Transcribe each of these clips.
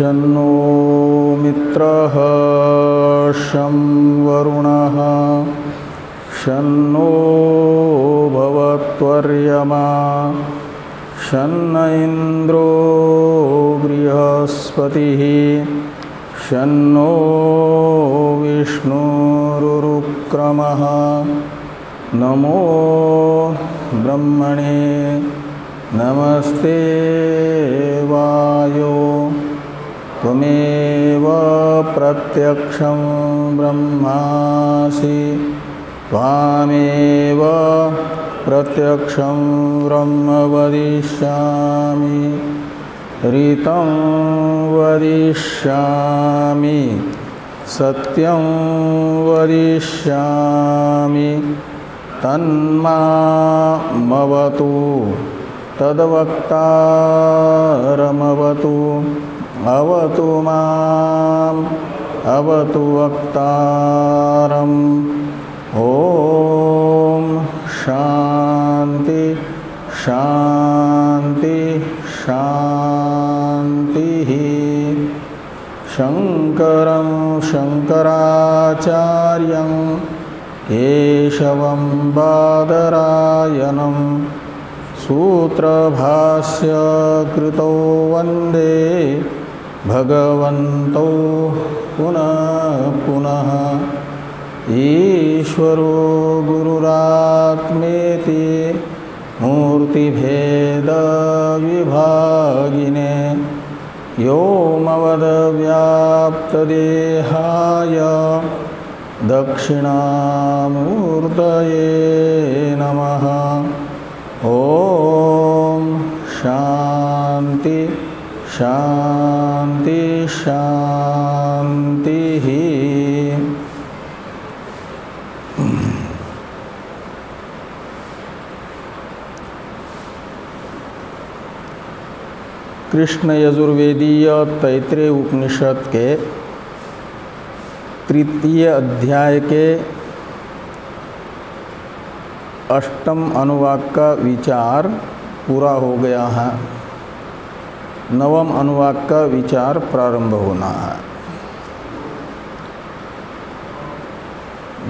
शन्नो मित्रः शं वरुणः शन्नो भवत्वर्यमा शन्न इन्द्रो बृहस्पतिः शन्नो विष्णुरुक्रमः नमो ब्रह्मणे नमस्ते वायो त्वमेव प्रत्यक्षं ब्रह्मासि त्वामेव प्रत्यक्षं ब्रह्म वदिष्यामि ऋतं वदिष्यामि सत्यं वदिष्यामि तन्मामवतु तद्वक्तारमवतु अवतु माम् अवतु वक्तारम् ॐ शान्ति शान्ति शान्तिः। शङ्करं शङ्कराचार्यं केशवं बादरायणं सूत्रभाष्य कृतौ वन्दे भगवन्तौ पुनः पुनः। ईश्वरो गुरुरात्मेति मूर्तिभेदविभागिने व्योमवद्व्याप्तदेहाय दक्षिणामूर्तये नमः। ॐ शान्ति शान्ति शान्तिः। कृष्ण यजुर्वेदीय तैत्रेय उपनिषद के तृतीय अध्याय के अष्टम अनुवाक का विचार पूरा हो गया है। नवम अनुवाक का विचार प्रारंभ होना है।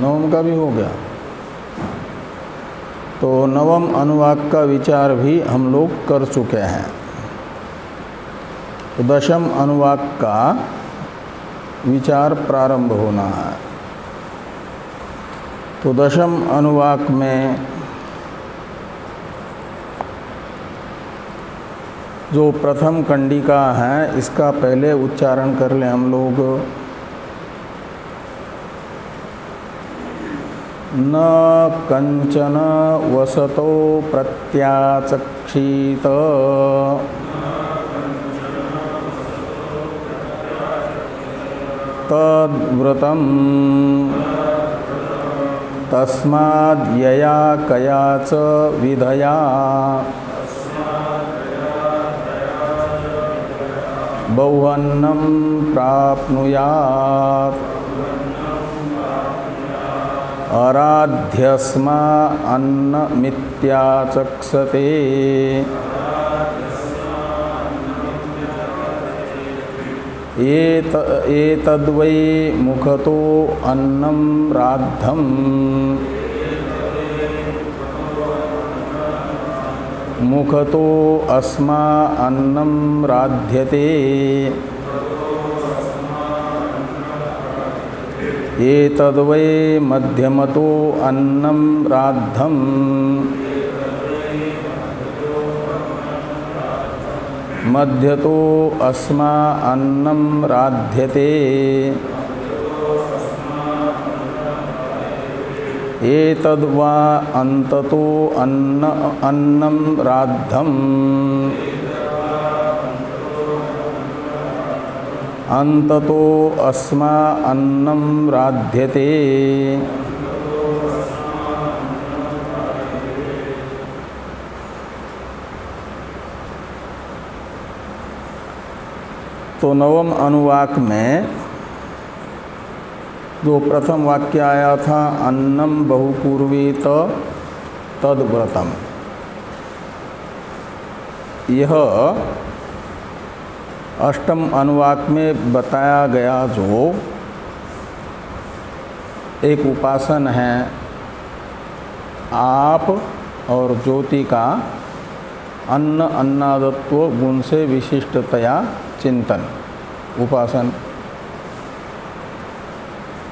नवम का भी हो गया तो नवम अनुवाक का विचार भी हम लोग कर चुके हैं। तो दशम अनुवाक का विचार प्रारंभ होना है। तो दशम अनुवाक में जो प्रथम कंडिका है इसका पहले उच्चारण कर लें हम लोग। न कंचन वसतो प्रत्याचक्षित तद्व्रतं तस्माद्यया कया च विधया बहुअन्नं प्राप्नुयात् आराध्यस्मा अन्नमित्याचक्षते एतद्वै मुखतो अन्नं राद्धम् मुखतो अस्मा अन्नं राध्यते एतद्वै मध्यमतो अन्नं राद्धम् मध्यतो अस्मा अन्नं राध्यते एतद्वा अन्ततो अन्नं राद्धम् अन्ततो अस्मा अन्नं राध्यते तो नवम अनुवाक में जो प्रथम वाक्य आया था अन्नम बहुपूर्वीत तद्व्रतम, यह अष्टम अनुवाक में बताया गया जो एक उपासन है आप और ज्योति का अन्न अन्नादत्व गुण से विशिष्टतया चिंतन उपासन,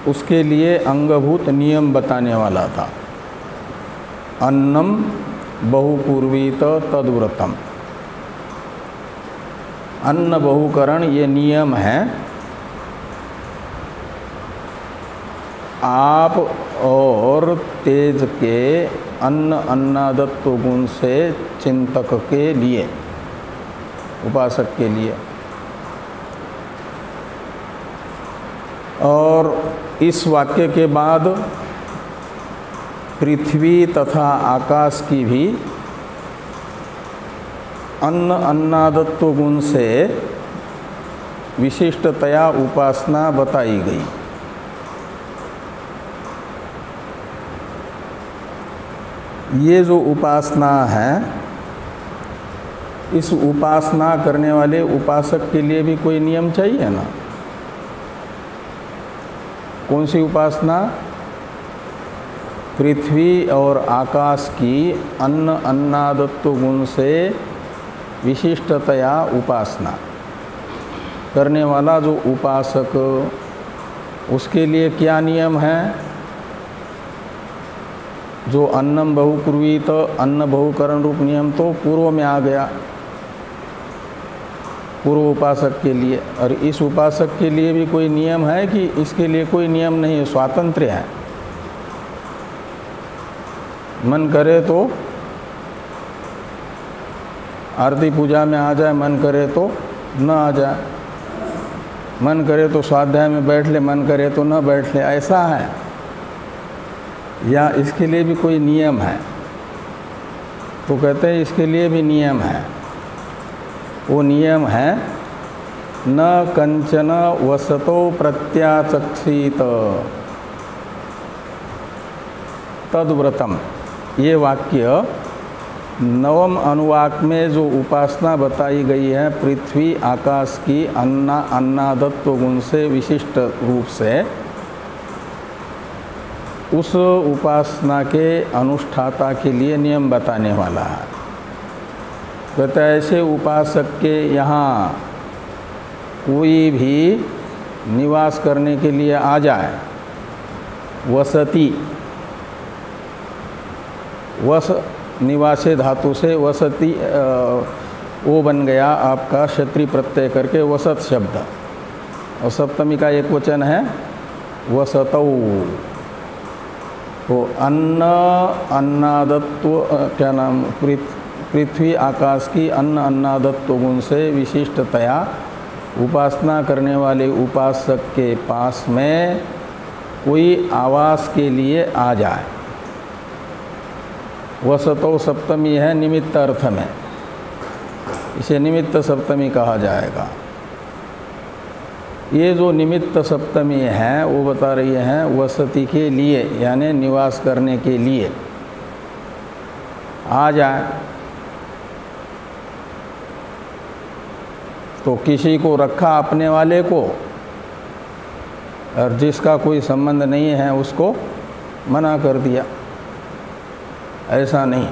उसके लिए अंगभूत नियम बताने वाला था। अन्नम बहुपूर्वीत तद्व्रतम, अन्न बहुकरण ये नियम है। आप और तेज के अन्न अन्नादत्व गुण से चिंतक के लिए, उपासक के लिए। और इस वाक्य के बाद पृथ्वी तथा आकाश की भी अन्न अन्नादत्व गुण से विशिष्टतया उपासना बताई गई। ये जो उपासना है, इस उपासना करने वाले उपासक के लिए भी कोई नियम चाहिए ना। कौन सी उपासना? पृथ्वी और आकाश की अन्न अन्नादत्व गुण से विशिष्टतया उपासना करने वाला जो उपासक, उसके लिए क्या नियम है? जो अन्नम बहुकुर्वीत, अन्न बहुकरण रूप नियम तो पूर्व में आ गया, पूर्व उपासक के लिए। और इस उपासक के लिए भी कोई नियम है कि इसके लिए कोई नियम नहीं है, स्वातंत्र्य है। मन करे तो आरती पूजा में आ जाए, मन करे तो न आ जाए, मन करे तो स्वाध्याय में बैठ ले, मन करे तो न बैठ ले, ऐसा है। या इसके लिए भी कोई नियम है? तो कहते हैं इसके लिए भी नियम है। वो नियम है न कंचन वसतो प्रत्याचक्षित तद्व्रतम। ये वाक्य नवम अनुवाक में जो उपासना बताई गई है पृथ्वी आकाश की अन्नादत्व गुण से विशिष्ट रूप से, उस उपासना के अनुष्ठाता के लिए नियम बताने वाला है। कहता है ऐसे उपासक के यहाँ कोई भी निवास करने के लिए आ जाए, वसति, वस निवासे धातु से वसति वो बन गया आपका क्षत्रि प्रत्यय करके वसत शब्द, और सप्तमी का एक वचन है वसतौ। तो अन्न अन्नादत्व क्या नाम, पृथ्वी आकाश की अन्न अन्नादत्व गुण से विशिष्टतया उपासना करने वाले उपासक के पास में कोई आवास के लिए आ जाए। वसतो सप्तमी है निमित्त अर्थ में, इसे निमित्त सप्तमी कहा जाएगा। ये जो निमित्त सप्तमी है वो बता रही है वसति के लिए, यानी निवास करने के लिए आ जाए। तो किसी को रखा अपने वाले को, और जिसका कोई संबंध नहीं है उसको मना कर दिया, ऐसा नहीं।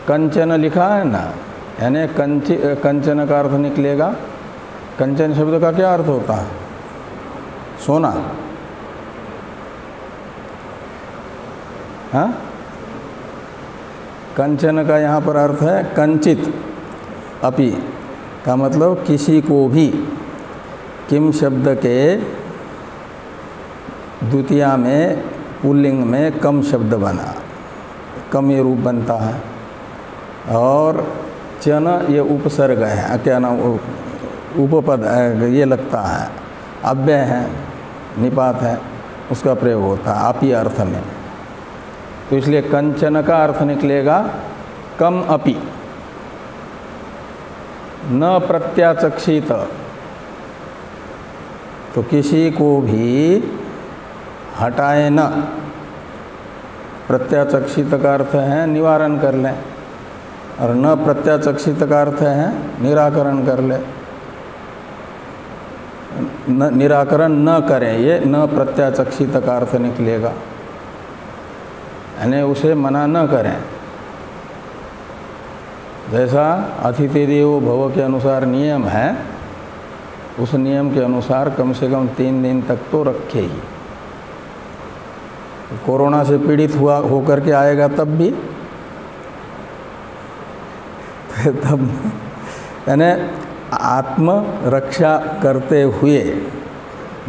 कंचन लिखा है ना, यानी कंचन का अर्थ निकलेगा। कंचन शब्द का क्या अर्थ होता है? सोना। हाँ, कंचन का यहाँ पर अर्थ है कंचित अपि का मतलब किसी को भी। किम शब्द के द्वितीया में पुल्लिंग में कम शब्द बना, कम ये रूप बनता है। और चन ये उपसर्ग है, क्या नाम, उपपद ये लगता है, अव्यय है, निपात है, उसका प्रयोग होता है आपी अर्थ में। तो इसलिए कंचन का अर्थ निकलेगा कम अपि, न प्रत्याचक्षित। तो किसी को भी हटाए न, प्रत्याचक्षित का अर्थ है निवारण कर लें, और न प्रत्याचक्षित का अर्थ है निराकरण कर ले, निराकरण न करें, ये न प्रत्याचक्षित का अर्थ निकलेगा, यानी उसे मना न करें। जैसा अतिथि देवो भव के अनुसार नियम है, उस नियम के अनुसार कम से कम 3 दिन तक तो रखे ही। तो कोरोना से पीड़ित हुआ होकर के आएगा तब भी तब यानी आत्म रक्षा करते हुए,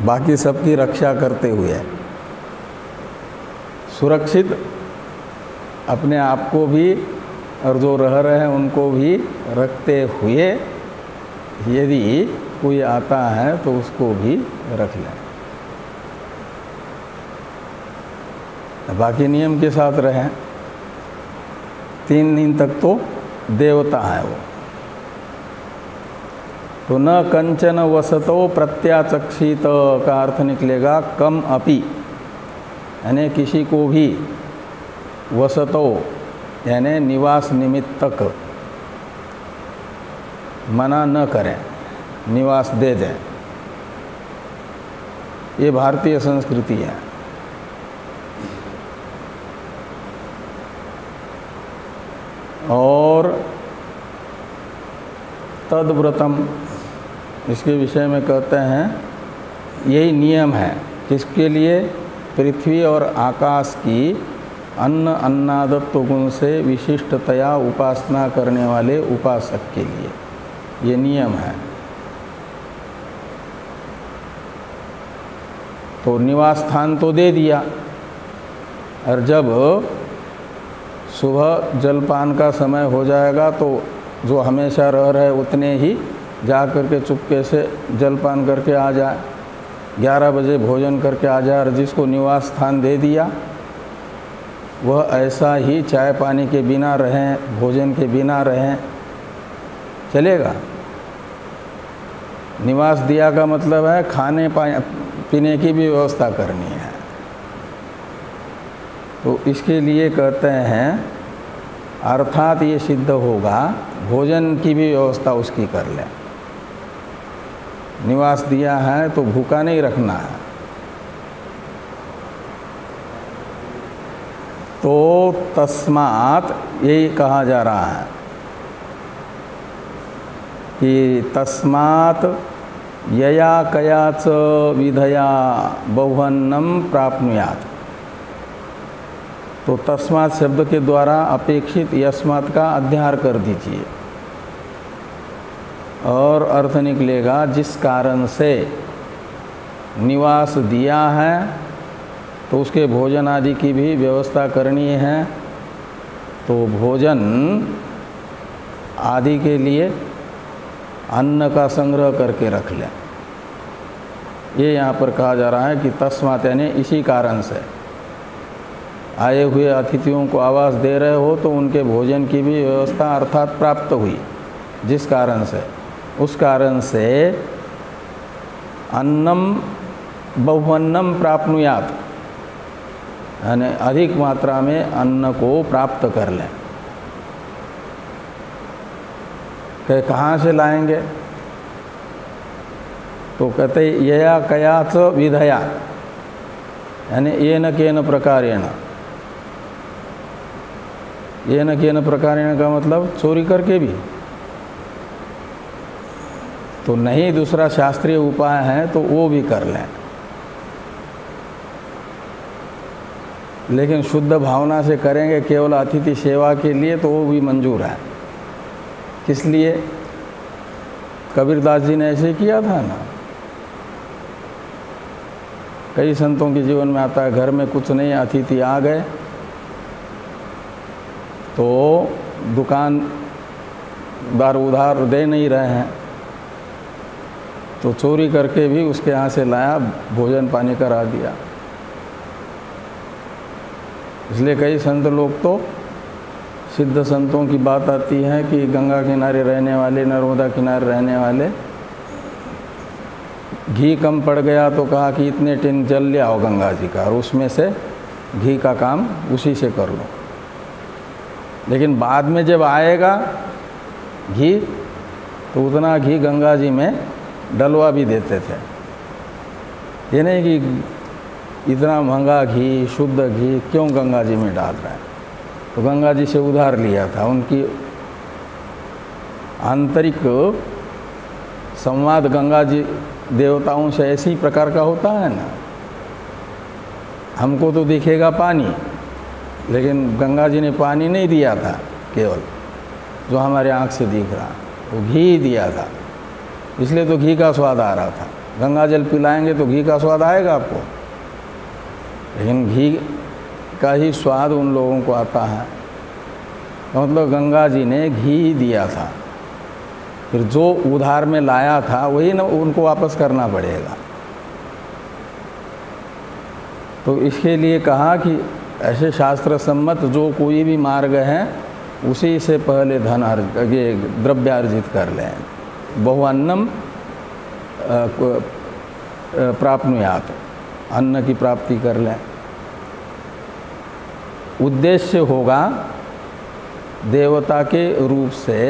बाकी सबकी रक्षा करते हुए, सुरक्षित अपने आप को भी और जो रह रहे हैं उनको भी रखते हुए, यदि कोई आता है तो उसको भी रख लें, बाकी नियम के साथ रहें। 3 दिन तक तो देवता है वो। तो न कंचन वसतो प्रत्याचक्षित का अर्थ निकलेगा कम अपि, यानी किसी को भी वसतो यानी निवास निमित्तक मना न करें, निवास दे दें। ये भारतीय संस्कृति है। और तद्व्रतम, इसके विषय में कहते हैं यही नियम है किसके लिए, पृथ्वी और आकाश की अन्न अन्नादत्व गुण से विशिष्टतया उपासना करने वाले उपासक के लिए ये नियम है। तो निवास स्थान तो दे दिया, और जब सुबह जलपान का समय हो जाएगा तो जो हमेशा रह रहे उतने ही जा करके चुपके से जलपान करके आ जाए, 11 बजे भोजन करके आ जाए। और जिसको निवास स्थान दे दिया वह ऐसा ही चाय पानी के बिना रहें, भोजन के बिना रहें, चलेगा। निवास दिया का मतलब है खाने पीने की भी व्यवस्था करनी है। तो इसके लिए कहते हैं, अर्थात ये सिद्ध होगा भोजन की भी व्यवस्था उसकी कर लें। निवास दिया है तो भूखा नहीं रखना है। तो तस्मात् यही कहा जा रहा है कि तस्मात् यया कयाच विधया बहुवन्नम प्राप्नुयात्। तो तस्मात् शब्द के द्वारा अपेक्षित यस्मात् का अध्यार कर दीजिए और अर्थ निकलेगा जिस कारण से निवास दिया है तो उसके भोजन आदि की भी व्यवस्था करनी है। तो भोजन आदि के लिए अन्न का संग्रह करके रख लें। ये यहाँ पर कहा जा रहा है कि तस्मात् यानी इसी कारण से आए हुए अतिथियों को आवास दे रहे हो तो उनके भोजन की भी व्यवस्था अर्थात प्राप्त हुई, जिस कारण से, उस कारण से अन्नम बहुवन्नम प्राप्नुयात्, यानी अधिक मात्रा में अन्न को प्राप्त कर लें। कहाँ से लाएंगे? तो कहते यया कयाच विधया, यानी येन केन प्रकारेण। येन केन प्रकारेण का मतलब चोरी करके भी तो नहीं, दूसरा शास्त्रीय उपाय है तो वो भी कर लें, लेकिन शुद्ध भावना से करेंगे केवल अतिथि सेवा के लिए तो वो भी मंजूर है। किस लिए? कबीरदास जी ने ऐसे किया था ना। कई संतों के जीवन में आता है, घर में कुछ नहीं, अतिथि आ गए तो दुकानदार उधार दे नहीं रहे हैं तो चोरी करके भी उसके यहाँ से लाया, भोजन पानी करा दिया। इसलिए कई संत लोग तो, सिद्ध संतों की बात आती है कि गंगा किनारे रहने वाले, नर्मदा किनारे रहने वाले, घी कम पड़ गया तो कहा कि इतने टिन जल ले आओ गंगा जी का और उसमें से घी का काम उसी से कर लो। लेकिन बाद में जब आएगा घी तो उतना घी गंगा जी में डलवा भी देते थे। ये नहीं कि इतना महंगा घी, शुद्ध घी क्यों गंगा जी में डाल रहे हैं, तो गंगा जी से उधार लिया था। उनकी आंतरिक संवाद गंगा जी देवताओं से ऐसी प्रकार का होता है ना। हमको तो दिखेगा पानी, लेकिन गंगा जी ने पानी नहीं दिया था केवल जो हमारे आँख से दिख रहा, वो घी दिया था। इसलिए तो घी का स्वाद आ रहा था। गंगा जल पिलाएंगे तो घी का स्वाद आएगा आपको, लेकिन घी का ही स्वाद उन लोगों को आता है। तो मतलब गंगा जी ने घी दिया था, फिर जो उधार में लाया था वही ना उनको वापस करना पड़ेगा। तो इसके लिए कहा कि ऐसे शास्त्र सम्मत जो कोई भी मार्ग है उसी से पहले धन ये द्रव्य अर्जित कर लें। बहुअन्नम प्राप्नुयात, अन्न की प्राप्ति कर लें। उद्देश्य होगा देवता के रूप से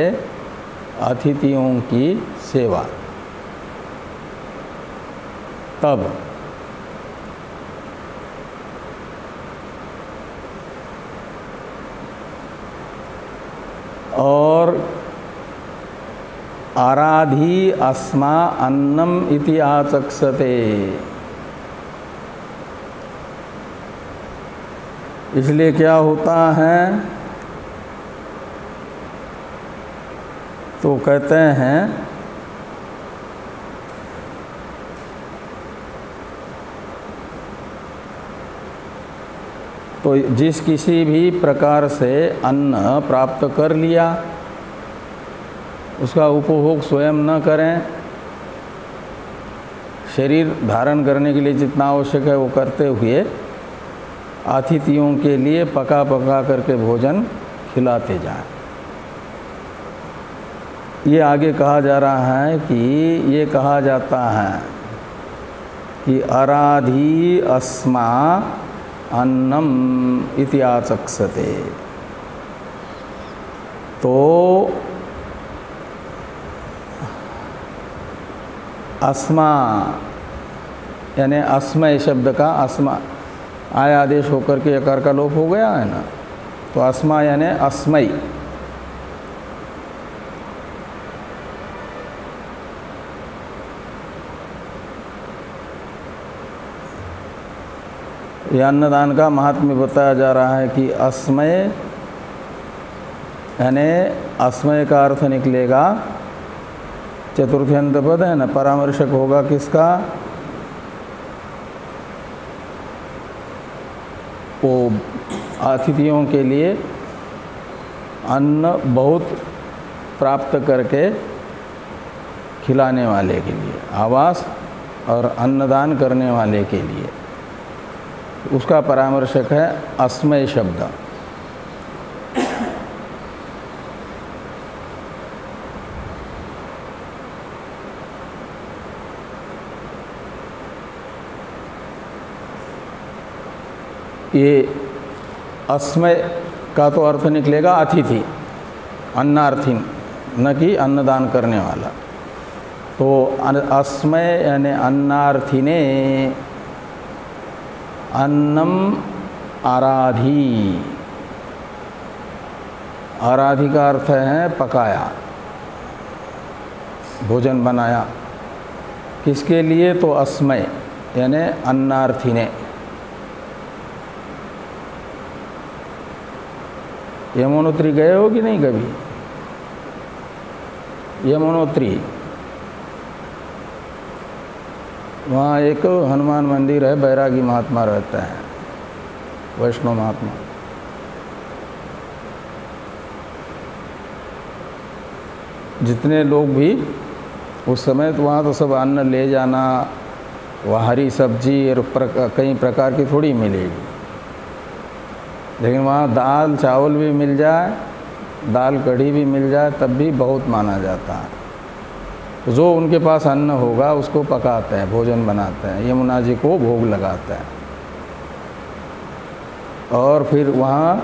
अतिथियों की सेवा। तब और आराधी अस्मा अन्नम इति आचक्षते, इसलिए क्या होता है तो कहते हैं तो जिस किसी भी प्रकार से अन्न प्राप्त कर लिया उसका उपभोग स्वयं न करें, शरीर धारण करने के लिए जितना आवश्यक है वो करते हुए अतिथियों के लिए पका पका करके भोजन खिलाते जाएं। ये आगे कहा जा रहा है कि ये कहा जाता है कि आराधी अस्मा अन्नम इति आचक्षते। तो अस्मा यानी अस्मय शब्द का अस्मा आय आदेश होकर के यकार का लोप हो गया है ना, तो अस्मा यानी अस्मय। यह अन्नदान का महात्म्य बताया जा रहा है कि अस्मय यानी अस्मय का अर्थ निकलेगा, चतुर्थी अंत पद है ना, परामर्शक होगा किसका, वो अतिथियों के लिए अन्न बहुत प्राप्त करके खिलाने वाले के लिए, आवास और अन्नदान करने वाले के लिए, उसका परामर्शक है अस्मय शब्द। ये अस्मय का तो अर्थ निकलेगा अतिथि, अन्नार्थी, न कि अन्नदान करने वाला। तो अस्मय यानी अन्नार्थिने अन्नम आराधी, आराधी का अर्थ है पकाया, भोजन बनाया। किसके लिए, तो अस्मय यानी अन्नार्थिने। यमुनोत्री गए हो कि नहीं कभी? यमुनोत्री, वहाँ एक हनुमान मंदिर है, बैरागी महात्मा रहता है, वैष्णव महात्मा। जितने लोग भी उस समय तो वहाँ तो सब अन्न ले जाना, वहाँ हरी सब्जी और कई प्रकार की थोड़ी मिलेगी, लेकिन वहाँ दाल चावल भी मिल जाए, दाल कढ़ी भी मिल जाए, तब भी बहुत माना जाता है। तो जो उनके पास अन्न होगा उसको पकाते हैं, भोजन बनाते हैं, यमुना जी को भोग लगाते हैं। और फिर वहाँ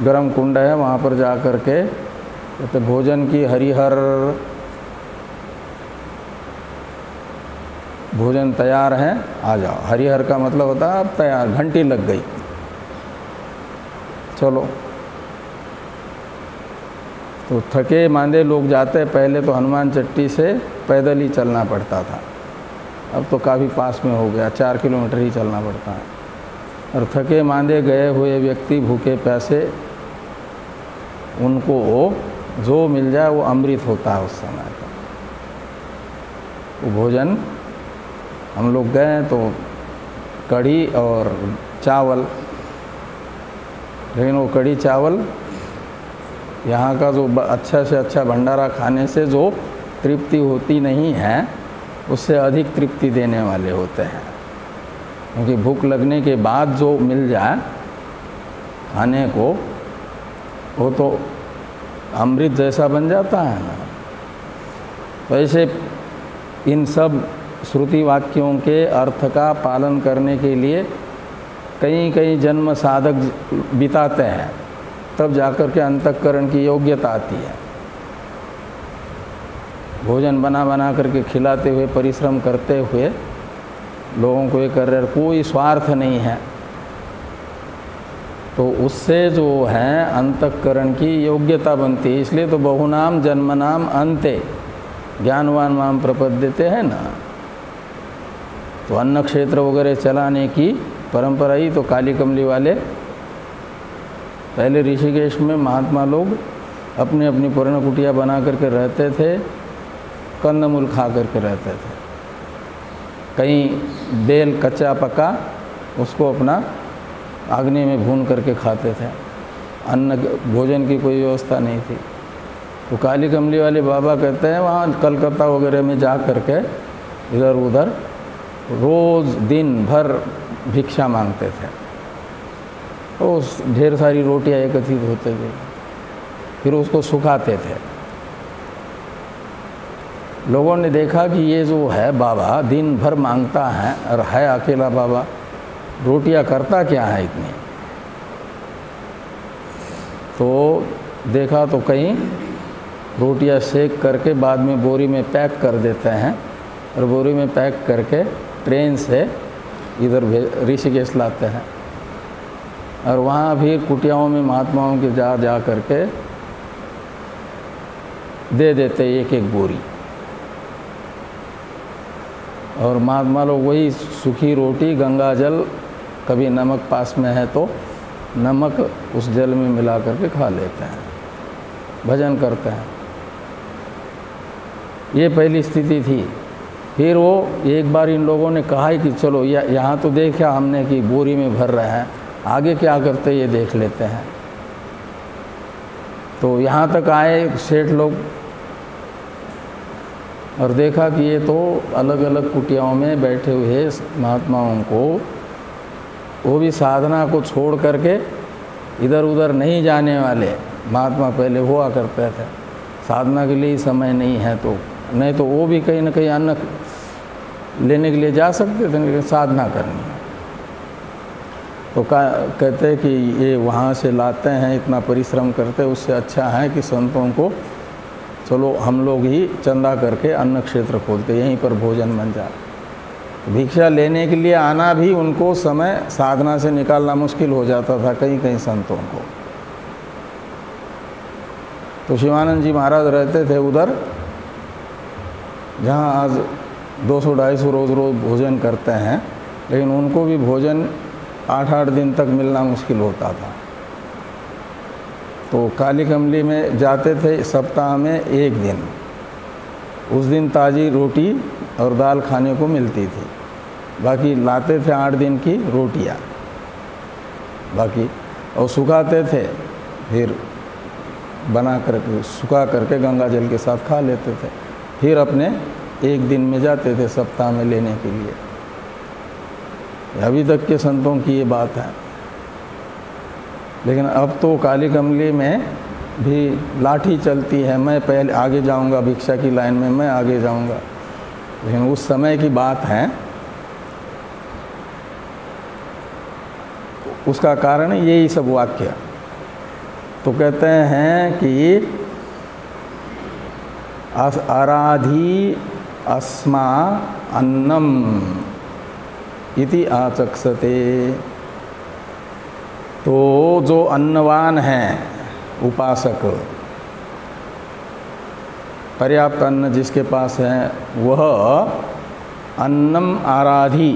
गर्म कुंड है, वहाँ पर जा कर के कहते भोजन की हरिहर, भोजन तैयार है आ जाओ। हरिहर का मतलब होता है अब तैयार, घंटी लग गई, चलो। तो थके मांदे लोग जाते, पहले तो हनुमान चट्टी से पैदल ही चलना पड़ता था, अब तो काफ़ी पास में हो गया, 4 किलोमीटर ही चलना पड़ता है। और थके मांदे गए हुए व्यक्ति भूखे प्यासे, उनको जो मिल जाए वो अमृत होता है उस समय का। वो भोजन हम लोग गए तो कढ़ी और चावल, लेकिन वो कढ़ी चावल यहाँ का जो अच्छा से अच्छा भंडारा खाने से जो तृप्ति होती नहीं है, उससे अधिक तृप्ति देने वाले होते हैं। क्योंकि भूख लगने के बाद जो मिल जाए खाने को, वो तो अमृत जैसा बन जाता है ना। तो ऐसे इन सब श्रुति वाक्यों के अर्थ का पालन करने के लिए कई कई जन्म साधक बिताते हैं, तब जाकर के अंतःकरण की योग्यता आती है। भोजन बना बना करके खिलाते हुए, परिश्रम करते हुए लोगों को ये कर रहे, कोई स्वार्थ नहीं है, तो उससे जो है अंतःकरण की योग्यता बनती है। इसलिए तो बहुनाम जन्मनाम अंते ज्ञानवान माम प्रपद्यते है ना। तो अन्न क्षेत्र वगैरह चलाने की परंपरा ही तो काली कमली वाले, पहले ऋषिकेश में महात्मा लोग अपनी अपनी पूर्ण कुटिया बना करके रहते थे, कंदमूल खा करके रहते थे। कहीं बेल कच्चा पका, उसको अपना अग्नि में भून करके खाते थे। अन्न भोजन की कोई व्यवस्था नहीं थी। तो काली कमली वाले बाबा कहते हैं वहाँ कलकत्ता वगैरह में जा करके इधर उधर रोज़ दिन भर भिक्षा मांगते थे। तो ढेर सारी रोटियां एकत्रित होते थे, फिर उसको सुखाते थे। लोगों ने देखा कि ये जो है बाबा दिन भर मांगता है और है अकेला बाबा, रोटियां करता क्या है इतनी। तो देखा तो कहीं रोटियां सेक करके बाद में बोरी में पैक कर देते हैं, और बोरी में पैक करके ट्रेन से इधर ऋषिकेश लाते हैं, और वहाँ भी कुटियाओं में महात्माओं के जा करके दे देते एक एक बोरी। और महात्मा लोग वही सूखी रोटी, गंगा जल, कभी नमक पास में है तो नमक उस जल में मिला करके खा लेते हैं, भजन करते हैं। ये पहली स्थिति थी। फिर वो एक बार इन लोगों ने कहा कि चलो यहाँ तो देखा हमने कि बोरी में भर रहे हैं, आगे क्या करते ये देख लेते हैं। तो यहाँ तक आए सेठ लोग और देखा कि ये तो अलग अलग कुटियाओं में बैठे हुए महात्माओं को, वो भी साधना को छोड़ करके इधर उधर नहीं जाने वाले महात्मा पहले हुआ करते थे। साधना के लिए समय नहीं है तो, नहीं तो वो भी कहीं ना कहीं अन्न लेने के लिए जा सकते थे, लेकिन साधना करनी है तो कहते हैं कि ये वहाँ से लाते हैं, इतना परिश्रम करते हैं, उससे अच्छा है कि संतों को चलो हम लोग ही चंदा करके अन्न क्षेत्र खोलते, यहीं पर भोजन बन जाए। भिक्षा लेने के लिए आना भी उनको समय साधना से निकालना मुश्किल हो जाता था कई कई संतों को। तो शिवानंद जी महाराज रहते थे उधर, जहाँ आज 200-250 रोज़ भोजन करते हैं, लेकिन उनको भी भोजन 8-8 दिन तक मिलना मुश्किल होता था। तो काली कमली में जाते थे सप्ताह में एक दिन, उस दिन ताज़ी रोटी और दाल खाने को मिलती थी, बाकी लाते थे 8 दिन की रोटियाँ बाकी, और सुखाते थे, फिर बना करके सुखा करके गंगा जल के साथ खा लेते थे। फिर अपने एक दिन में जाते थे सप्ताह में लेने के लिए। अभी तक के संतों की ये बात है। लेकिन अब तो काली कमली में भी लाठी चलती है, मैं पहले आगे जाऊंगा भिक्षा की लाइन में, मैं आगे जाऊंगा। लेकिन उस समय की बात है, उसका कारण यही सब वाक्य। तो कहते हैं कि आराधी अस्मा अन्नम इति आचक्षते। तो जो अन्नवान है उपासक, पर्याप्त अन्न जिसके पास है, वह अन्नम आराधी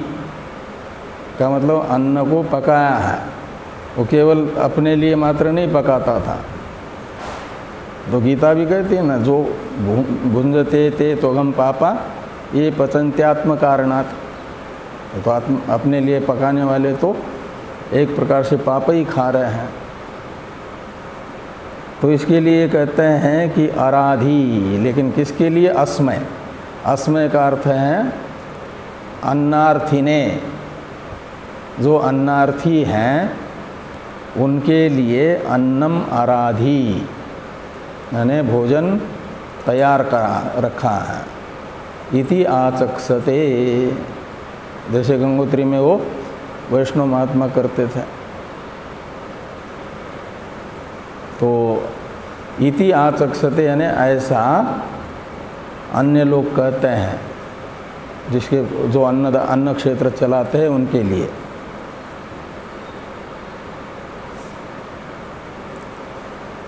का मतलब अन्न को पकाया है। वो केवल अपने लिए मात्र नहीं पकाता था। तो गीता भी कहती है ना, जो भुंजते ते त्वगम पापा ये पचंत्यात्म कारणात्। तो अपने लिए पकाने वाले तो एक प्रकार से पाप ही खा रहे हैं। तो इसके लिए कहते हैं कि आराधी, लेकिन किसके लिए? अस्मय। अस्मय का अर्थ है अन्नार्थिने। जो अन्नार्थी हैं उनके लिए अन्नम आराधी, यानी भोजन तैयार करा रखा है। इति आचक्षते, जैसे गंगोत्री में वो वैष्णव महात्मा करते थे। तो इति आचक्षते यानी ऐसा अन्य लोग कहते हैं, जिसके जो अन्न क्षेत्र चलाते हैं उनके लिए।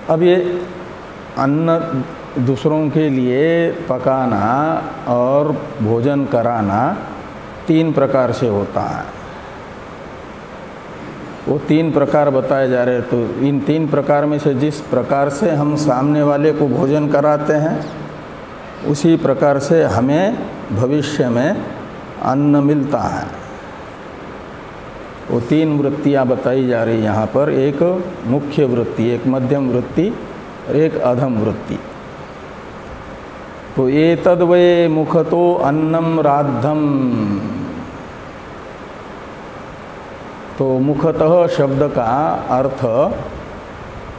अब ये अन्न दूसरों के लिए पकाना और भोजन कराना 3 प्रकार से होता है। वो 3 प्रकार बताए जा रहे। तो इन 3 प्रकार में से जिस प्रकार से हम सामने वाले को भोजन कराते हैं, उसी प्रकार से हमें भविष्य में अन्न मिलता है। वो 3 वृत्तियाँ बताई जा रही यहाँ पर। एक मुख्य वृत्ति, एक मध्यम वृत्ति और एक अधम वृत्ति। तो ये तद्वये मुखतो अन्नम राद्धम। तो मुखतः शब्द का अर्थ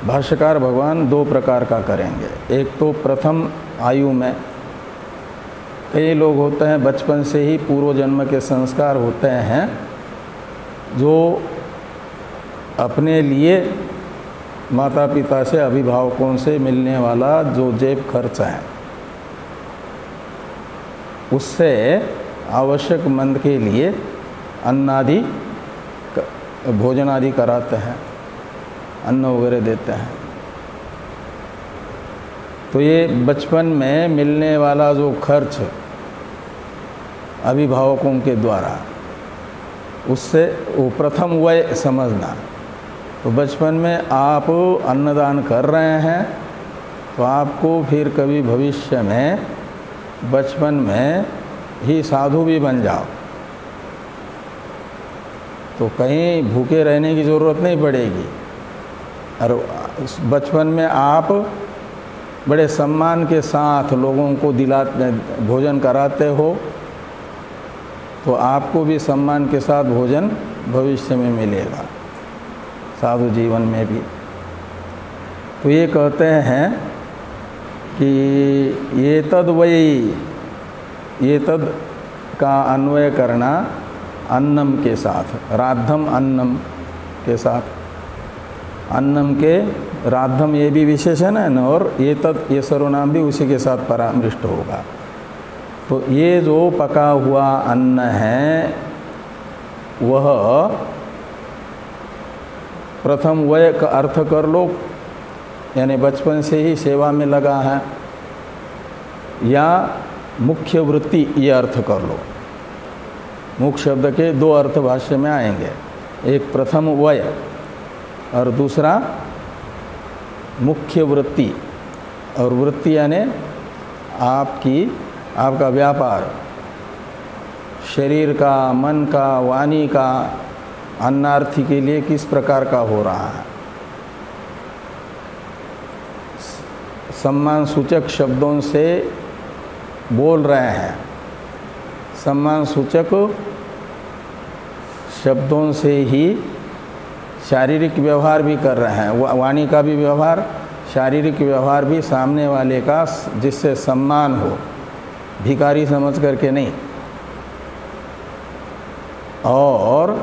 भाष्यकार भगवान 2 प्रकार का करेंगे। एक तो प्रथम आयु में, कई लोग होते हैं बचपन से ही पूर्व जन्म के संस्कार होते हैं, जो अपने लिए माता पिता से, अभिभावकों से मिलने वाला जो जेब खर्च है, उससे आवश्यक मंद के लिए अन्न आदि, भोजन आदि कराते हैं, अन्न वगैरह देते हैं। तो ये बचपन में मिलने वाला जो खर्च अभिभावकों के द्वारा, उससे वो प्रथम वय समझना। तो बचपन में आप अन्नदान कर रहे हैं, तो आपको फिर कभी भविष्य में बचपन में ही साधु भी बन जाओ, तो कहीं भूखे रहने की ज़रूरत नहीं पड़ेगी। और बचपन में आप बड़े सम्मान के साथ लोगों को भोजन कराते हो, तो आपको भी सम्मान के साथ भोजन भविष्य में मिलेगा, साधु जीवन में भी। तो ये कहते हैं कि ये तद का अन्वय करना अन्नम के साथ, राद्धम अन्नम के साथ। अन्नम के राद्धम ये भी विशेषण है ना, और ये सर्वनाम भी उसी के साथ परामृष्ट होगा। तो ये जो पका हुआ अन्न है, वह प्रथम वय का अर्थ कर लो, यानी बचपन से ही सेवा में लगा है, या मुख्य वृत्ति ये अर्थ कर लो। मुख्य शब्द के 2 अर्थ भाष्य में आएंगे, एक प्रथम वय और दूसरा मुख्य वृत्ति। और वृत्ति यानी आपका व्यापार, शरीर का, मन का, वाणी का अन्नार्थी के लिए किस प्रकार का हो रहा है। सम्मान सूचक शब्दों से बोल रहे हैं, सम्मान सूचक शब्दों से ही शारीरिक व्यवहार भी कर रहे हैं, वाणी का भी व्यवहार, शारीरिक व्यवहार भी सामने वाले का जिससे सम्मान हो, भिखारी समझ करके नहीं। और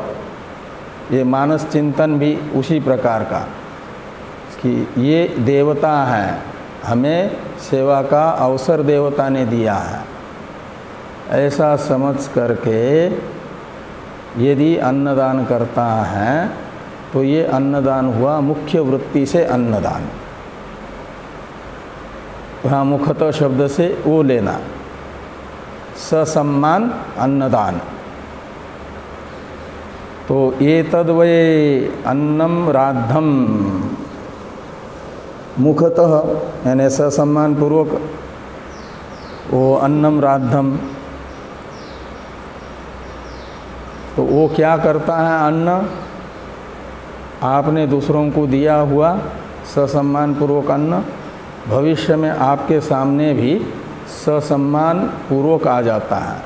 ये मानस चिंतन भी उसी प्रकार का, कि ये देवता है, हमें सेवा का अवसर देवता ने दिया है, ऐसा समझ करके यदि अन्नदान करता है तो ये अन्नदान हुआ मुख्य वृत्ति से अन्नदान। यहाँ मुखतः शब्द से वो लेना, ससम्मान अन्नदान। तो ये तद्वै अन्नम राद्धम, मुखतः यानी ससम्मान पूर्वक वो अन्नम राद्धम, तो वो क्या करता है? अन्न आपने दूसरों को दिया हुआ ससम्मान पूर्वक अन्न भविष्य में आपके सामने भी ससम्मान पूर्वक आ जाता है।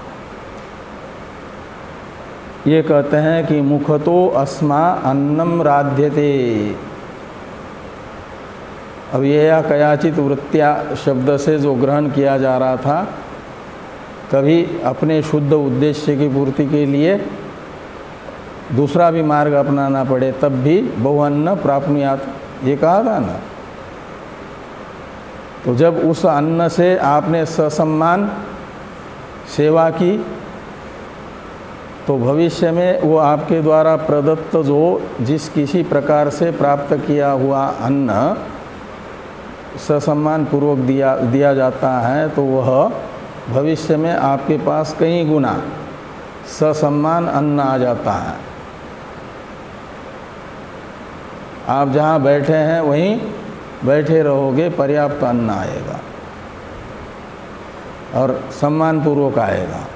ये कहते हैं कि मुखतो अस्मा अन्नम राध्यते। अब ये या कयाचित वृत्त्या शब्द से जो ग्रहण किया जा रहा था, कभी अपने शुद्ध उद्देश्य की पूर्ति के लिए दूसरा भी मार्ग अपनाना पड़े तब भी बहुअन्न प्राप्नुयात्, ये कहा था ना। तो जब उस अन्न से आपने ससम्मान सेवा की तो भविष्य में वो आपके द्वारा प्रदत्त जो जिस किसी प्रकार से प्राप्त किया हुआ अन्न ससम्मान पूर्वक दिया जाता है, तो वह भविष्य में आपके पास कई गुना ससम्मान अन्न आ जाता है। आप जहाँ बैठे हैं वहीं बैठे रहोगे, पर्याप्त अन्न आएगा और सम्मान पूर्वक आएगा।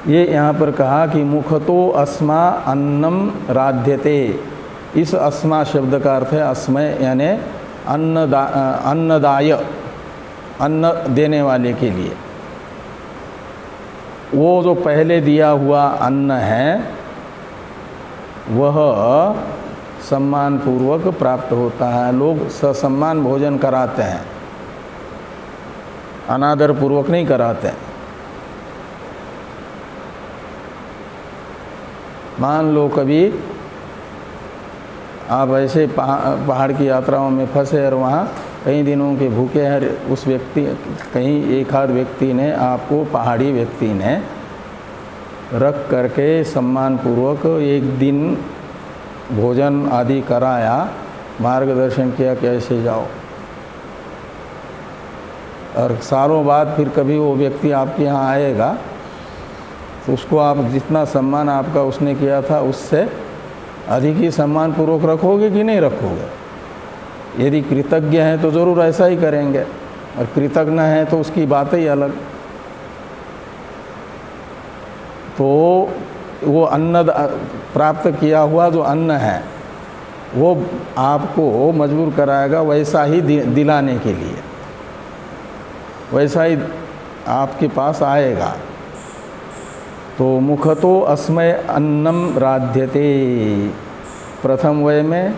ये यहाँ पर कहा कि मुखतो अस्मा अन्नम राध्यते। इस अस्मा शब्द का अर्थ है अस्मय, यानी अन्नदाय, अन्न देने वाले के लिए। वो जो पहले दिया हुआ अन्न है वह सम्मान पूर्वक प्राप्त होता है। लोग ससम्मान भोजन कराते हैं, अनादर पूर्वक नहीं कराते। मान लो कभी आप ऐसे पहाड़ की यात्राओं में फंसे और वहाँ कई दिनों के भूखे हैं, उस व्यक्ति कहीं एक आध व्यक्ति ने आपको, पहाड़ी व्यक्ति ने रख करके सम्मान पूर्वक एक दिन भोजन आदि कराया, मार्गदर्शन किया कि ऐसे जाओ, और सालों बाद फिर कभी वो व्यक्ति आपके यहाँ आएगा तो उसको आप जितना सम्मान आपका उसने किया था उससे अधिक ही सम्मान पूर्वक रखोगे कि नहीं रखोगे? यदि कृतज्ञ हैं तो ज़रूर ऐसा ही करेंगे, और कृतज्ञ हैं तो उसकी बात ही अलग। तो वो अन्न प्राप्त किया हुआ जो अन्न है वो आपको मजबूर कराएगा वैसा ही दिलाने के लिए, वैसा ही आपके पास आएगा। तो मुखतो अस्मय अन्नम राध्यते, प्रथम वय में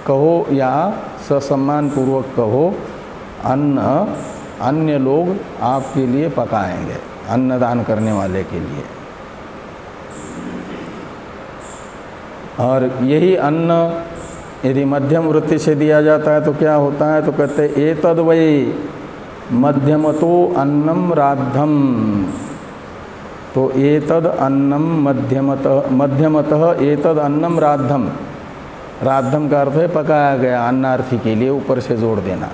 कहो या ससम्मान पूर्वक कहो, अन्न अन्य लोग आपके लिए पकाएंगे, अन्नदान करने वाले के लिए। और यही अन्न यदि मध्यम वृत्ति से दिया जाता है तो क्या होता है? तो कहते हैं एतद् वै मध्यमतो अन्नम राद्धम। तो एतद् अन्नम मध्यमतः एतद् अन्नम राद्धम। राद्धम का अर्थ है पकाया गया, अन्नार्थी के लिए ऊपर से जोड़ देना।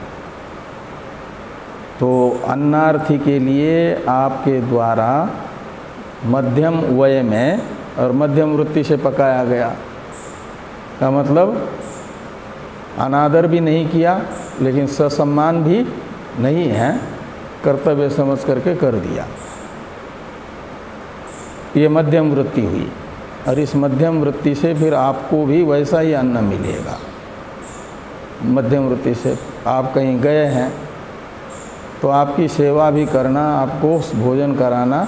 तो अन्नार्थी के लिए आपके द्वारा मध्यम वय में और मध्यम वृत्ति से पकाया गया का मतलब अनादर भी नहीं किया लेकिन ससम्मान भी नहीं है, कर्तव्य समझ करके कर दिया। ये मध्यम वृत्ति हुई, और इस मध्यम वृत्ति से फिर आपको भी वैसा ही अन्न मिलेगा। मध्यम वृत्ति से आप कहीं गए हैं तो आपकी सेवा भी करना, आपको भोजन कराना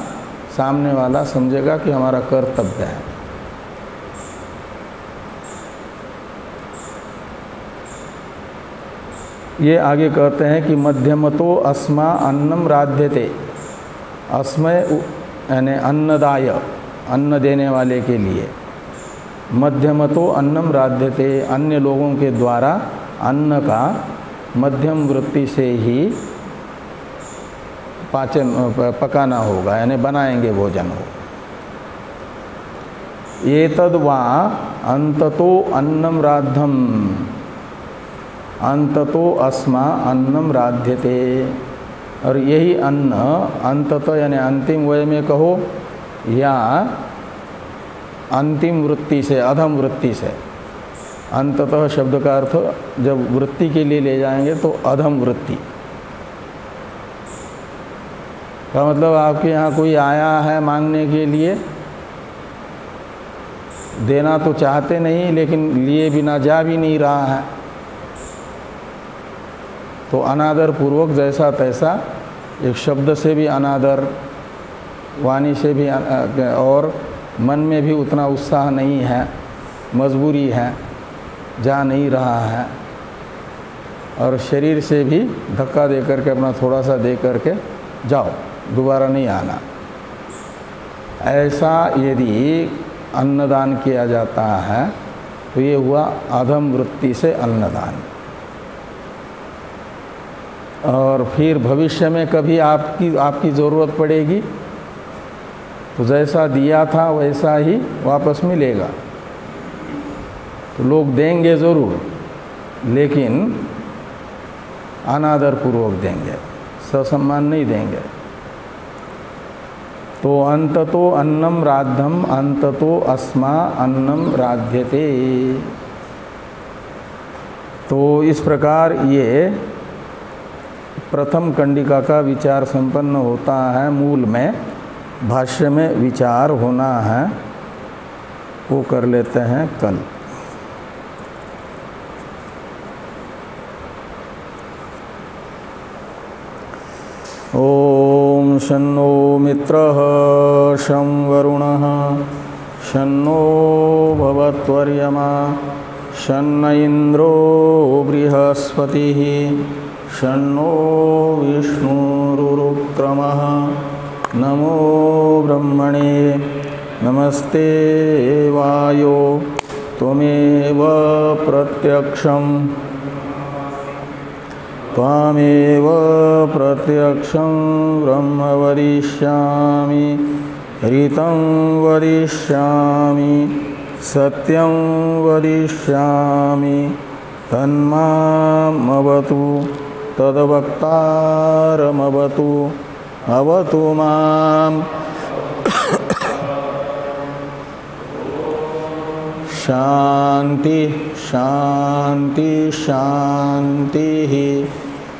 सामने वाला समझेगा कि हमारा कर्तव्य है। ये आगे कहते हैं कि मध्यमतो अस्मा अन्नम राध्यते। अस्मय यानी अन्नदाय, अन्न देने वाले के लिए। मध्यमतो अन्नम राध्यते, अन्य लोगों के द्वारा अन्न का मध्यम वृत्ति से ही पाचन पकाना होगा, यानी बनाएंगे भोजन हो। एतद् वा अंततो अन्नम राद्धम, अंततो अस्मा अन्नम राध्यते। और यही अन्न अंततः यानी अंतिम वय में कहो या अंतिम वृत्ति से, अधम वृत्ति से। अंततः शब्द का अर्थ जब वृत्ति के लिए ले जाएंगे तो अधम वृत्ति का मतलब आपके यहाँ कोई आया है मांगने के लिए, देना तो चाहते नहीं लेकिन लिए बिना जा भी नहीं रहा है, तो अनादर पूर्वक जैसा तैसा, एक शब्द से भी अनादर, वाणी से भी और मन में भी उतना उत्साह नहीं है, मजबूरी है, जा नहीं रहा है, और शरीर से भी धक्का दे करके अपना थोड़ा सा दे करके जाओ, दोबारा नहीं आना। ऐसा यदि अन्नदान किया जाता है तो ये हुआ अधम वृत्ति से अन्नदान। और फिर भविष्य में कभी आपकी ज़रूरत पड़ेगी तो जैसा दिया था वैसा ही वापस मिलेगा। तो लोग देंगे ज़रूर, लेकिन अनादर पूर्वक देंगे, ससम्मान नहीं देंगे। तो अंततो अन्नम राद्धम अंततो अस्मा अन्नम राध्यते। तो इस प्रकार ये प्रथम कंडिका का विचार संपन्न होता है। मूल में भाष्य में विचार होना है, वो कर लेते हैं कल। ओम शन्नो मित्रः शं वरुणः शन्नो भवत्वर्यमा शन्न इंद्रो बृहस्पतिः शन्नो विष्णुरुक्रमः। नमो ब्रह्मणे नमस्ते वायो त्वमेव प्रत्यक्षं ब्रह्म वदिष्यामि ऋतं वदिष्यामि सत्यं वदिष्यामि तन्मामवतु तद्वक्तारमवतु अवतु माम्। शांति शांति शांतिः।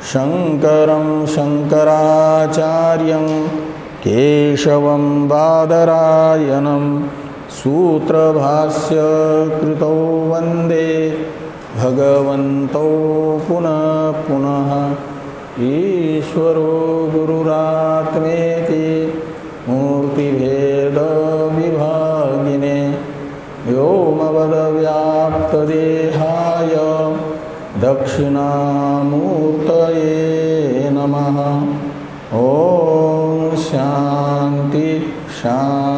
शंकरं शंकराचार्यं केशवं बादरायणं सूत्रभाष्य कृतौ वन्दे भगवन्तौ पुनः पुनः। ईश्वरो गुरुरात्मेति मूर्तिभेदविभागिने व्योमवद्व्याप्तदेहाय दक्षिणामूर्तये नमः। ओम शांति शांति।